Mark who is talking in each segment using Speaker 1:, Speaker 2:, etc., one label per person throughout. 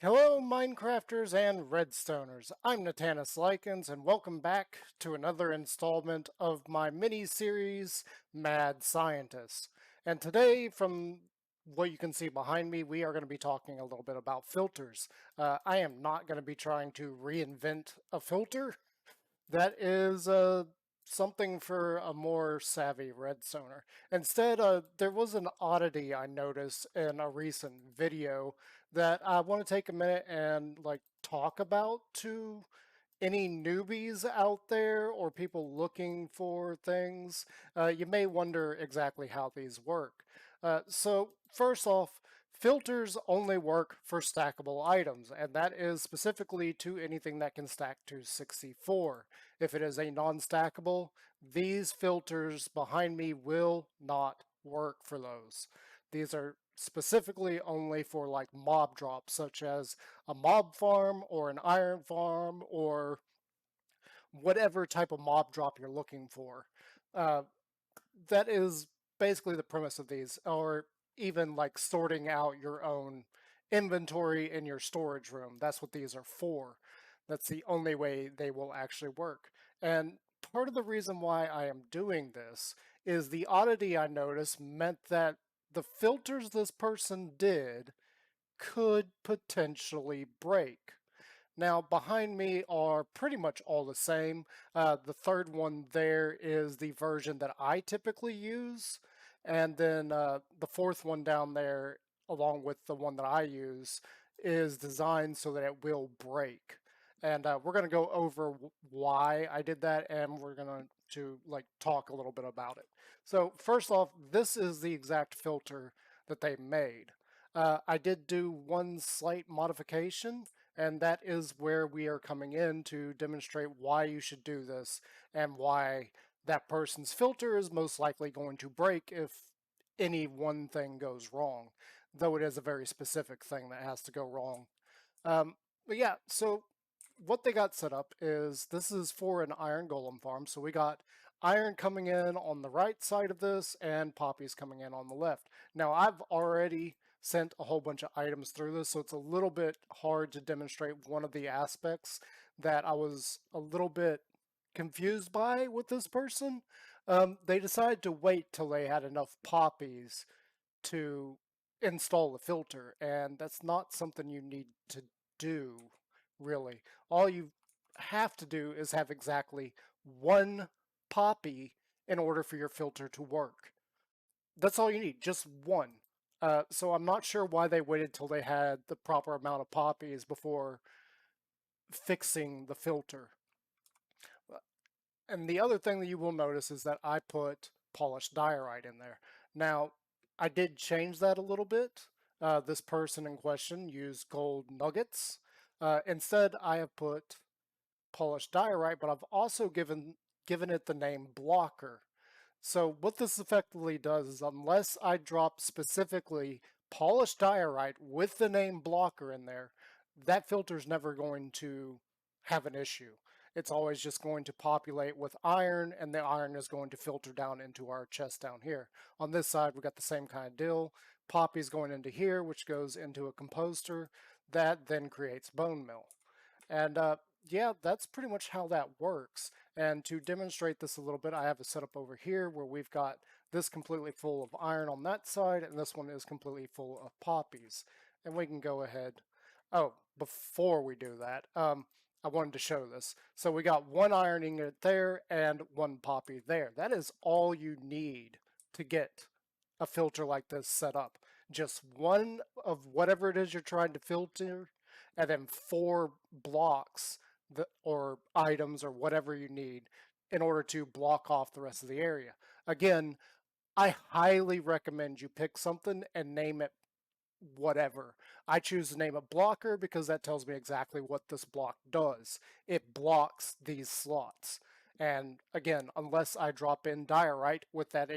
Speaker 1: Hello, Minecrafters and Redstoners. I'm Natanis Likens, and welcome back to another installment of my mini-series, Mad Scientist. And today, from what you can see behind me, we are going to be talking a little bit about filters. I am not going to be trying to reinvent a filter. That is something for a more savvy redstoner. Instead, there was an oddity I noticed in a recent video that I want to take a minute and talk about to any newbies out there or people looking for things. You may wonder exactly how these work. So first off, filters only work for stackable items, and that is specifically to anything that can stack to 64. If it is a non-stackable, these filters behind me will not work for those. These are specifically only for like mob drops, such as a mob farm or an iron farm or whatever type of mob drop you're looking for. Uh, that is basically the premise of these, or even like sorting out your own inventory in your storage room. That's what these are for. That's the only way they will actually work. And part of the reason why I am doing this is the oddity I noticed meant that the filters this person did could potentially break. Now, behind me are pretty much all the same. The third one there is the version that I typically use. And then the fourth one down there, along with the one that I use, is designed so that it will break. And we're going to go over why I did that, and we're going to talk a little bit about it. So first off, this is the exact filter that they made. I did do one slight modification, and that is where we are coming in to demonstrate why you should do this and why that person's filter is most likely going to break if any one thing goes wrong, though it is a very specific thing that has to go wrong. But yeah, so what they got set up is this is for an iron golem farm. So we got iron coming in on the right side of this and poppies coming in on the left. Now I've already sent a whole bunch of items through this, so it's a little bit hard to demonstrate one of the aspects that I was a little bit confused by with this person. They decided to wait till they had enough poppies to install the filter, and that's not something you need to do, really. All you have to do is have exactly one poppy in order for your filter to work. That's all you need, just one. So I'm not sure why they waited till they had the proper amount of poppies before fixing the filter. And the other thing that you will notice is that I put polished diorite in there. Now, I did change that a little bit. This person in question used gold nuggets. Instead, I have put polished diorite, but I've also given it the name blocker. So what this effectively does is unless I drop specifically polished diorite with the name blocker in there, that filter is never going to have an issue. It's always just going to populate with iron, and the iron is going to filter down into our chest down here. On this side, we've got the same kind of deal. Poppy's going into here, which goes into a composter that then creates bone meal. And yeah, that's pretty much how that works. And to demonstrate this a little bit, I have a setup over here where we've got this completely full of iron on that side, and this one is completely full of poppies. And we can go ahead. Oh, before we do that, I wanted to show this. So we got one iron ingot there and one poppy there. That is all you need to get a filter like this set up. Just one of whatever it is you're trying to filter, and then 4 blocks or items or whatever you need in order to block off the rest of the area. Again, I highly recommend you pick something and name it whatever. I choose to name it blocker because that tells me exactly what this block does. It blocks these slots. And again, unless I drop in diorite with that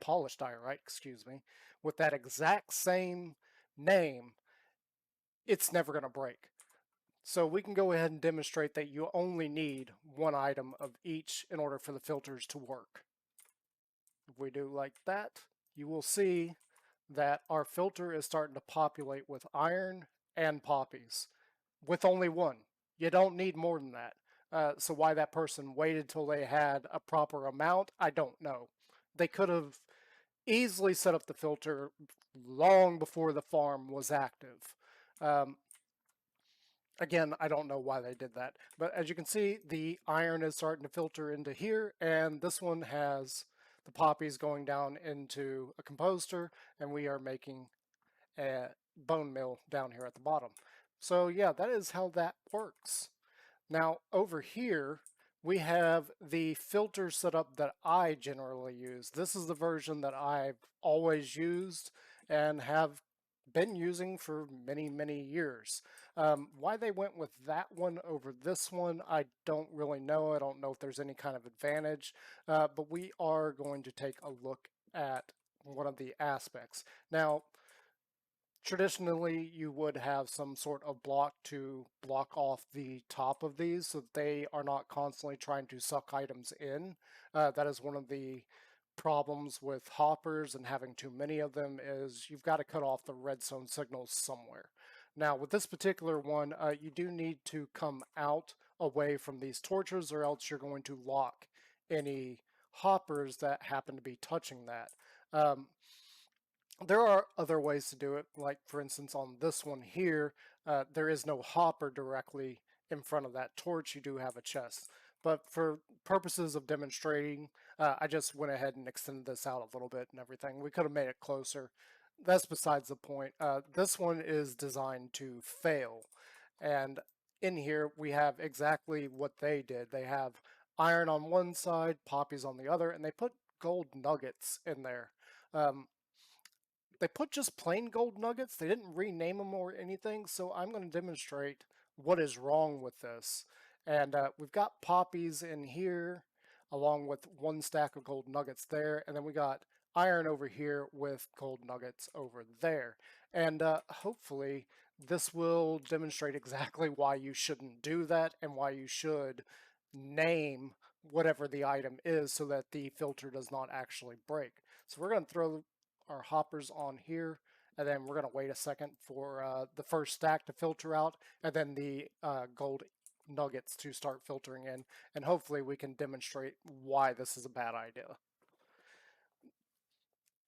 Speaker 1: polished diorite, excuse me, with that exact same name, it's never going to break. So we can go ahead and demonstrate that you only need one item of each in order for the filters to work. If we do like that, you will see that our filter is starting to populate with iron and poppies with only one. You don't need more than that. So why that person waited till they had a proper amount, I don't know. They could have easily set up the filter long before the farm was active. Um, Again, I don't know why they did that. But as you can see, the iron is starting to filter into here, and this one has the poppies going down into a composter, and we are making a bone meal down here at the bottom. So yeah, that is how that works. Now over here, we have the filter setup that I generally use. This is the version that I've always used and have been using for many, many years. Why they went with that one over this one, I don't really know. I don't know if there's any kind of advantage, but we are going to take a look at one of the aspects. Now, traditionally you would have some sort of block to block off the top of these so that they are not constantly trying to suck items in. That is one of the problems with hoppers and having too many of them, is you've got to cut off the redstone signals somewhere. Now with this particular one, you do need to come out away from these torches, or else you're going to lock any hoppers that happen to be touching that. Um, there are other ways to do it, like for instance on this one here, there is no hopper directly in front of that torch. You do have a chest. But for purposes of demonstrating, I just went ahead and extended this out a little bit and everything. We could have made it closer. That's besides the point. This one is designed to fail. And in here, we have exactly what they did. They have iron on one side, poppies on the other, and they put gold nuggets in there. Um, they put just plain gold nuggets. They didn't rename them or anything. So I'm going to demonstrate what is wrong with this. And we've got poppies in here along with one stack of gold nuggets there. And then we got iron over here with gold nuggets over there. And hopefully this will demonstrate exactly why you shouldn't do that and why you should name whatever the item is so that the filter does not actually break. So we're going to throw our hoppers on here, and then we're going to wait a second for the first stack to filter out, and then the gold nuggets to start filtering in, and hopefully we can demonstrate why this is a bad idea.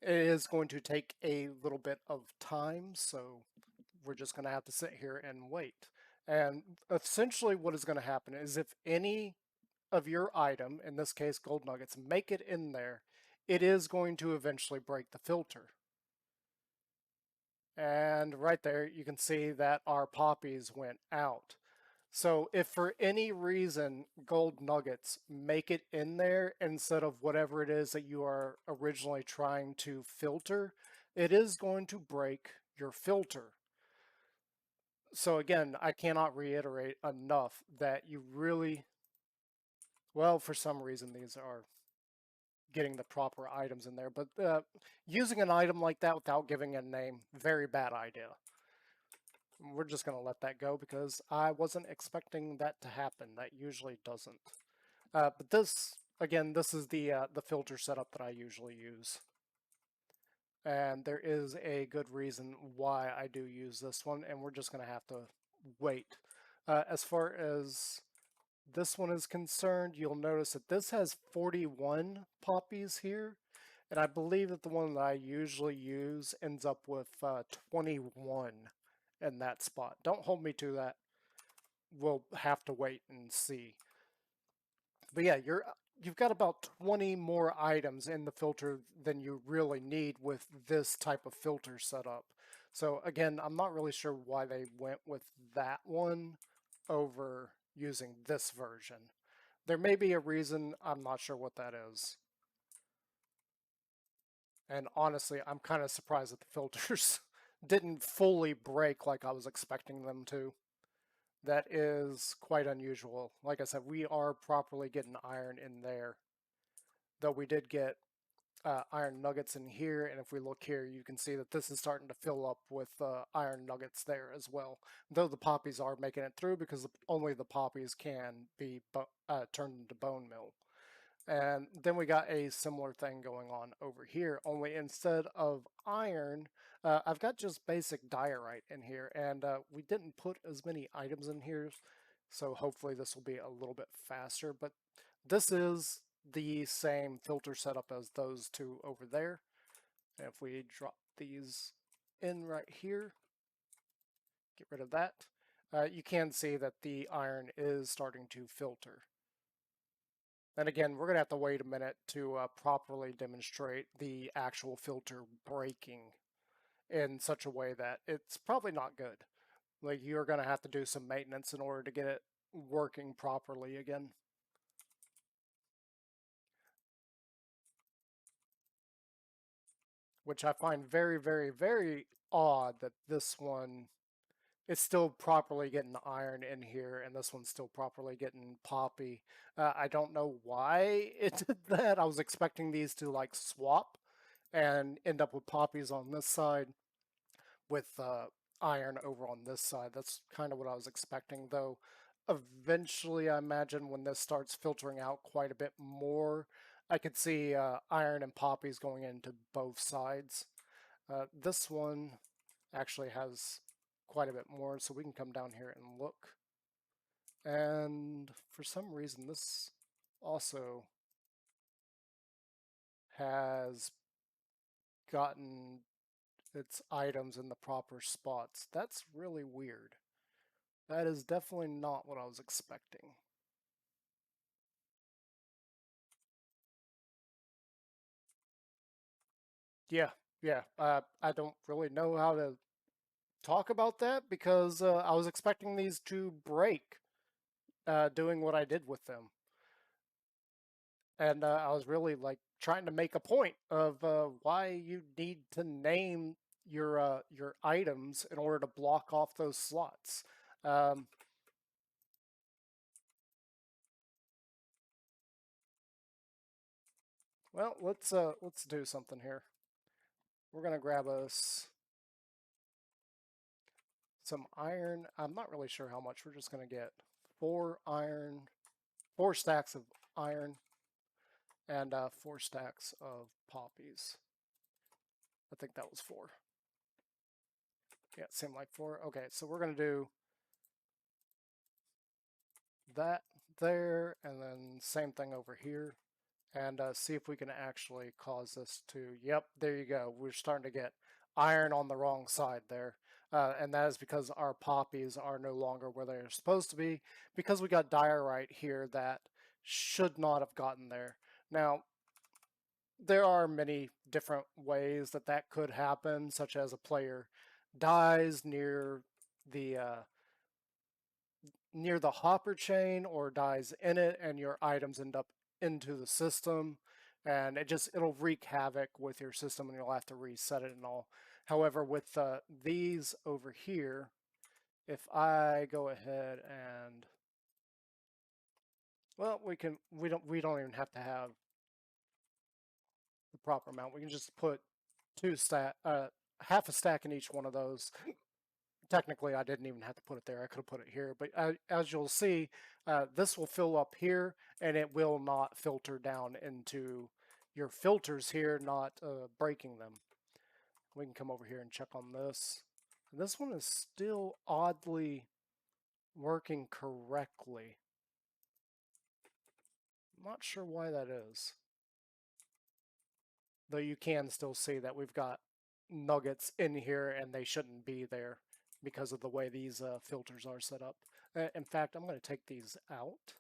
Speaker 1: It is going to take a little bit of time, so we're just going to have to sit here and wait. And essentially what is going to happen is if any of your item, in this case gold nuggets, make it in there, it is going to eventually break the filter. And right there, you can see that our poppies went out. So if for any reason gold nuggets make it in there instead of whatever it is that you are originally trying to filter, it is going to break your filter. So again, I cannot reiterate enough that you really, well, for some reason these are getting the proper items in there, but using an item like that without giving a name, very bad idea. We're just going to let that go because I wasn't expecting that to happen. That usually doesn't. But this, again, this is the filter setup that I usually use. And there is a good reason why I do use this one, and we're just going to have to wait. As far as this one is concerned, you'll notice that this has 41 poppies here, and I believe that the one that I usually use ends up with 21 in that spot. Don't hold me to that. We'll have to wait and see. But yeah, you've got about 20 more items in the filter than you really need with this type of filter setup. So again, I'm not really sure why they went with that one over using this version. There may be a reason, I'm not sure what that is. And honestly, I'm kind of surprised that the filters didn't fully break like I was expecting them to. That is quite unusual. Like I said, we are properly getting iron in there. Though we did get iron nuggets in here, and if we look here, you can see that this is starting to fill up with iron nuggets there as well. Though the poppies are making it through because only the poppies can be turned into bone meal. And then we got a similar thing going on over here, only instead of iron, I've got just basic diorite in here, and we didn't put as many items in here, so hopefully this will be a little bit faster, but this is the same filter setup as those two over there. And if we drop these in right here, get rid of that, you can see that the iron is starting to filter. And again, we're going to have to wait a minute to properly demonstrate the actual filter breaking in such a way that it's probably not good. Like, you're going to have to do some maintenance in order to get it working properly again. Which I find very, very, very odd that this one is still properly getting iron in here and this one's still properly getting poppy. I don't know why it did that. I was expecting these to like swap and end up with poppies on this side with iron over on this side. That's kind of what I was expecting, though. Eventually, I imagine when this starts filtering out quite a bit more, I could see iron and poppies going into both sides. This one actually has quite a bit more, so we can come down here and look. And for some reason, this also has gotten its items in the proper spots. That's really weird. That is definitely not what I was expecting. Yeah, yeah. I don't really know how to talk about that because I was expecting these to break doing what I did with them. And I was really like trying to make a point of why you need to name your items in order to block off those slots. Um, well, let's do something here. We're gonna grab us some iron. I'm not really sure how much. We're just gonna get 4 iron, 4 stacks of iron, and 4 stacks of poppies. I think that was 4. Yeah, it seemed like 4. Okay, so we're gonna do that there, and then same thing over here, and see if we can actually cause this to, yep, there you go. We're starting to get iron on the wrong side there. And that is because our poppies are no longer where they're supposed to be, because we got diorite here that should not have gotten there. Now, there are many different ways that that could happen, such as a player dies near the hopper chain or dies in it and your items end up into the system, and it'll wreak havoc with your system and you'll have to reset it and all. However, with these over here, if I go ahead and, well, we don't even have to have the proper amount. We can just put half a stack in each one of those. Technically, I didn't even have to put it there. I could have put it here, but as you'll see, this will fill up here and it will not filter down into your filters here, not breaking them. We can come over here and check on this. This one is still oddly working correctly. I'm not sure why that is. Though you can still see that we've got nuggets in here and they shouldn't be there because of the way these filters are set up. In fact, I'm going to take these out.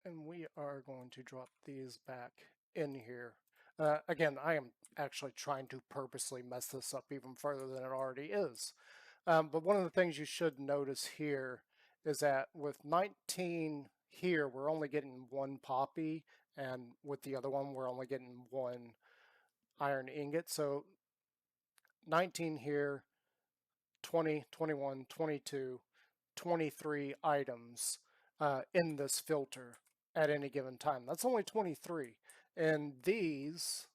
Speaker 1: And we are going to drop these back in here. Again, I am actually trying to purposely mess this up even further than it already is. But one of the things you should notice here is that with 19 here, we're only getting 1 poppy, and with the other one, we're only getting 1 iron ingot. So 19 here, 20, 21, 22, 23 items in this filter at any given time. That's only 23. And these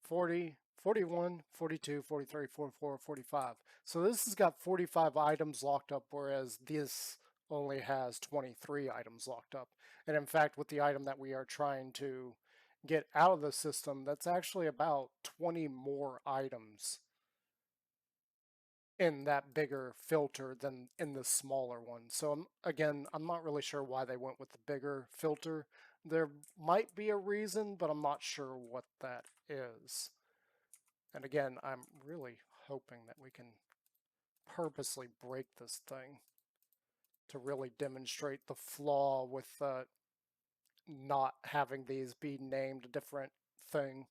Speaker 1: 40, 41, 42, 43, 44, 45. So this has got 45 items locked up, whereas this only has 23 items locked up. And in fact, with the item that we are trying to get out of the system, that's actually about 20 more items in that bigger filter than in the smaller one. So again, I'm not really sure why they went with the bigger filter. There might be a reason, but I'm not sure what that is. And again, I'm really hoping that we can purposely break this thing to really demonstrate the flaw with not having these be named a different thing.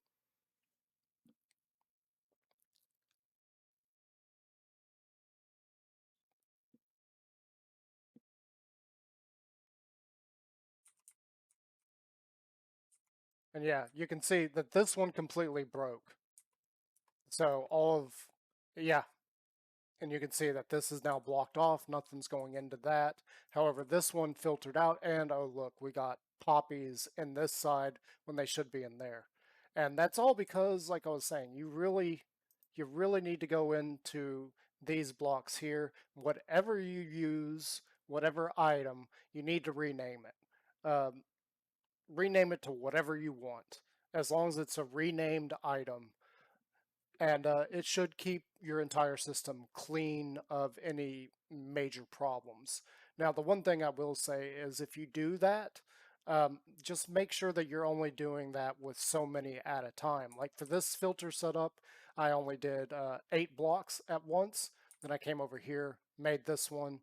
Speaker 1: And yeah, you can see that this one completely broke. So all of, yeah, and you can see that this is now blocked off. Nothing's going into that. However, this one filtered out, and oh look, we got poppies in this side when they should be in there. And that's all because, like I was saying, you really need to go into these blocks here. Whatever you use, whatever item, you need to rename it. Rename it to whatever you want, as long as it's a renamed item, and it should keep your entire system clean of any major problems. Now, the one thing I will say is if you do that, just make sure that you're only doing that with so many at a time. Like for this filter setup, I only did 8 blocks at once. Then I came over here, made this one.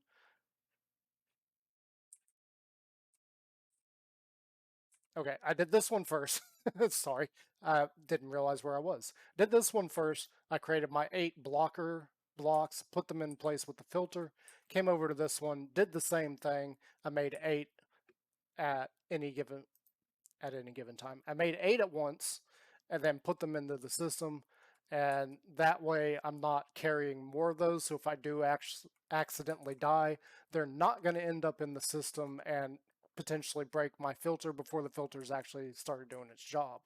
Speaker 1: Okay, I did this one first. Sorry, I didn't realize where I was. Did this one first. I created my 8 blocker blocks, put them in place with the filter, came over to this one, did the same thing. I made 8 at any given time. I made 8 at once and then put them into the system. And that way I'm not carrying more of those. So if I do accidentally die, they're not going to end up in the system and potentially break my filter before the filter's actually started doing its job.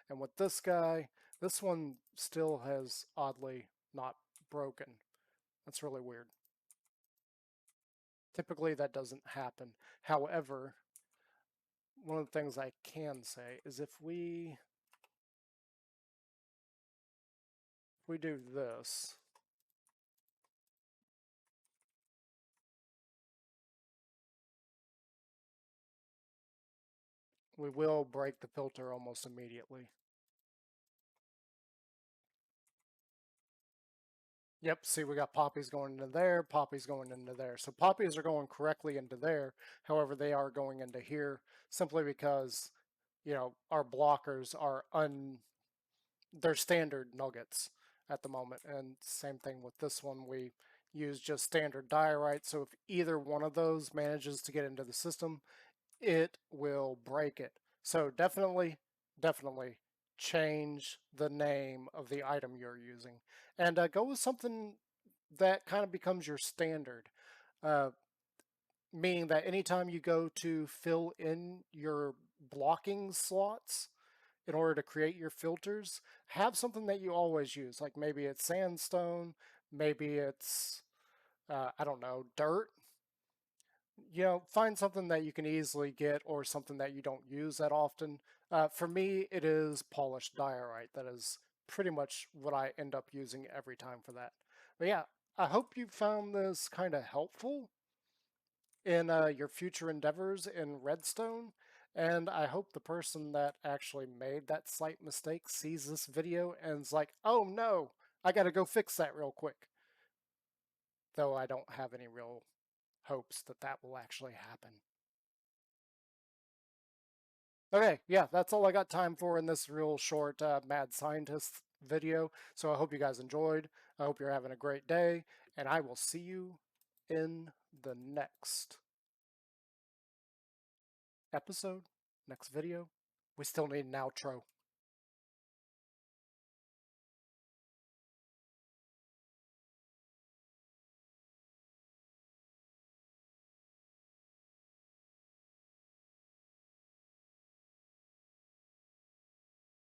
Speaker 1: And with this guy, this one still has oddly not broken. That's really weird. Typically that doesn't happen. However, one of the things I can say is if we do this, we will break the filter almost immediately. Yep, see we got poppies going into there, poppies going into there. So poppies are going correctly into there. However, they are going into here simply because, you know, our blockers are they're standard nuggets at the moment. And same thing with this one, we use just standard diorite. So if either one of those manages to get into the system, it will break it. So definitely change the name of the item you're using, and go with something that kind of becomes your standard. Uh, Meaning that anytime you go to fill in your blocking slots in order to create your filters, have something that you always use. Like maybe it's sandstone, maybe it's, I don't know, dirt. You know, find something that you can easily get or something that you don't use that often. For me, it is polished diorite. That is pretty much what I end up using every time for that. But yeah, I hope you found this kind of helpful in your future endeavors in Redstone. And I hope the person that actually made that slight mistake sees this video and is like, oh no, I gotta go fix that real quick. Though I don't have any real hopes that that will actually happen. Okay, yeah, that's all I got time for in this real short Mad Scientist video. So I hope you guys enjoyed. I hope you're having a great day, and I will see you in the next episode, next video. We still need an outro.